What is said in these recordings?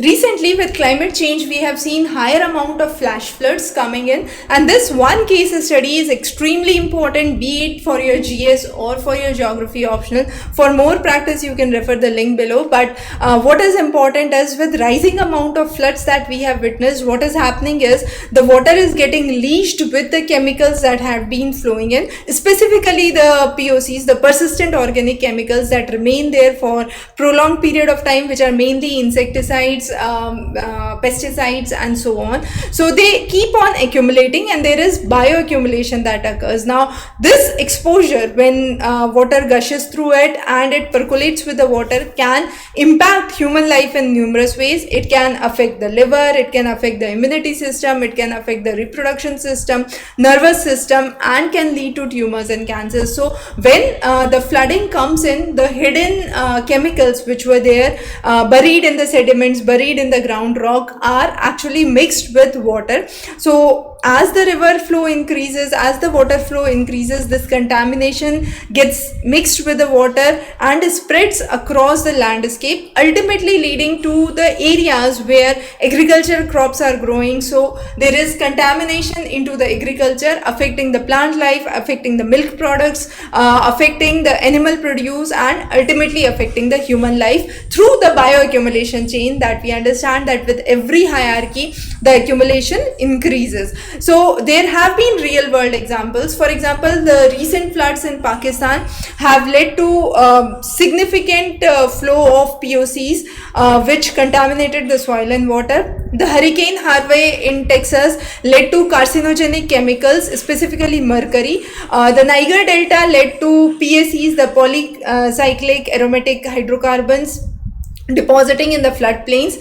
Recently, with climate change, we have seen higher amount of flash floods coming in, and this one case study is extremely important, be it for your GS or for your geography optional. For more practice, you can refer the link below. But what is important is, with rising amount of floods that we have witnessed, what is happening is the water is getting leached with the chemicals that have been flowing in, specifically the POCs, the persistent organic chemicals that remain there for prolonged period of time, which are mainly insecticides, pesticides, and so on. So they keep on accumulating, and there is bioaccumulation that occurs. Now this exposure, when water gushes through it and it percolates with the water, can impact human life in numerous ways. It can affect the liver, it can affect the immunity system, it can affect the reproduction system, nervous system, and can lead to tumors and cancers. So when the flooding comes in, the hidden chemicals which were there, buried in the sediments, buried in the ground rock, are actually mixed with water. So as the river flow increases, as the water flow increases, this contamination gets mixed with the water and spreads across the landscape, ultimately leading to the areas where agricultural crops are growing. So there is contamination into the agriculture, affecting the plant life, affecting the milk products, affecting the animal produce, and ultimately affecting the human life through the bioaccumulation chain that we understand that with every hierarchy, the accumulation increases. So there have been real world examples. For example, the recent floods in Pakistan have led to significant flow of POCs which contaminated the soil and water. The Hurricane Harvey in Texas led to carcinogenic chemicals, specifically mercury. The Niger Delta led to PACs, the polycyclic aromatic hydrocarbons, depositing in the floodplains.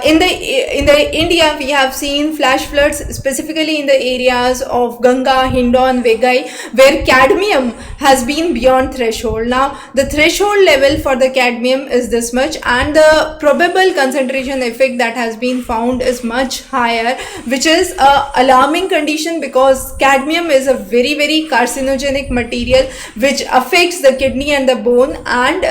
In the India, we have seen flash floods, specifically in the areas of Ganga, Hindon, Vegai, where cadmium has been beyond threshold. Now the threshold level for the cadmium is this much, and the probable concentration effect that has been found is much higher, which is a alarming condition, because cadmium is a very, very carcinogenic material which affects the kidney and the bone and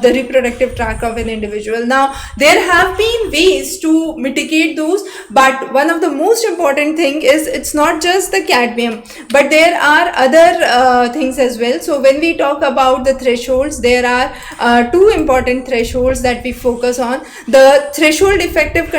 the reproductive tract of an individual. Now there have been ways to mitigate those, but one of the most important thing is it's not just the cadmium, but there are other things as well. So when we talk about the thresholds, there are two important thresholds that we focus on. The threshold effective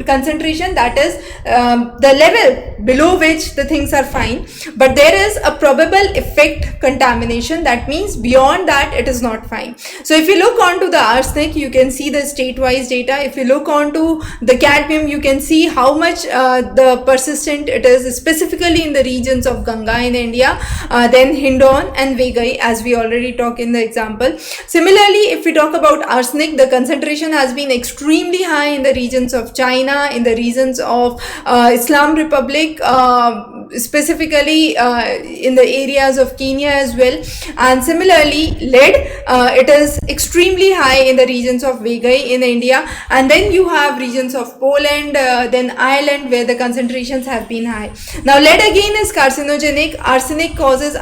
concentration, that is the level below which the things are fine, but there is a probable effect contamination, that means beyond that it is not fine. So if you look onto the arsenic, you can see the state-wise data. If you look onto the cadmium, you can see how much the persistent it is, specifically in the regions of Ganga in India, then Hindon and Vegai, as we already talked in the example. Similarly, if we talk about arsenic, the concentration has been extremely high in the regions of China, in the regions of Islam Republic, specifically in the areas of Kenya as well. And similarly, lead, it is extremely high in the regions of Vegai in India, and then you have regions of Poland, then Ireland, where the concentrations have been high. Now lead again is carcinogenic. Arsenic causes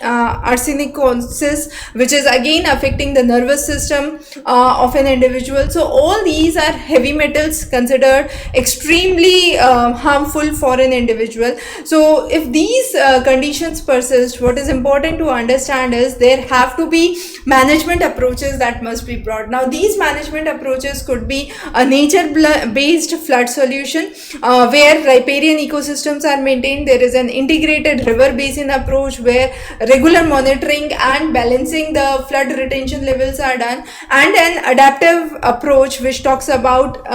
arsenicosis, which is again affecting the nervous system of an individual. So all these are heavy metals considered extremely harmful for an individual. So if these conditions persist, what is important to understand is there have to be management approaches that must be brought. Now these management approaches could be a nature-based flood solution where riparian ecosystems are maintained. There is an integrated river basin approach where regular monitoring and balancing the flood retention levels are done, and an adaptive approach which talks about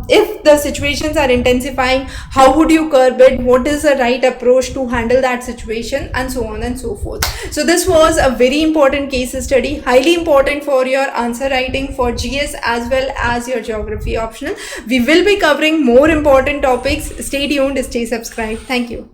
if the situations are intensifying, how would you curb it, what is the right approach to handle that situation, and so on and so forth. So this was a very important case study, highly important for your answer writing for GS as well as your geography optional. We will be covering more important topics. Stay tuned, stay subscribed. Thank you.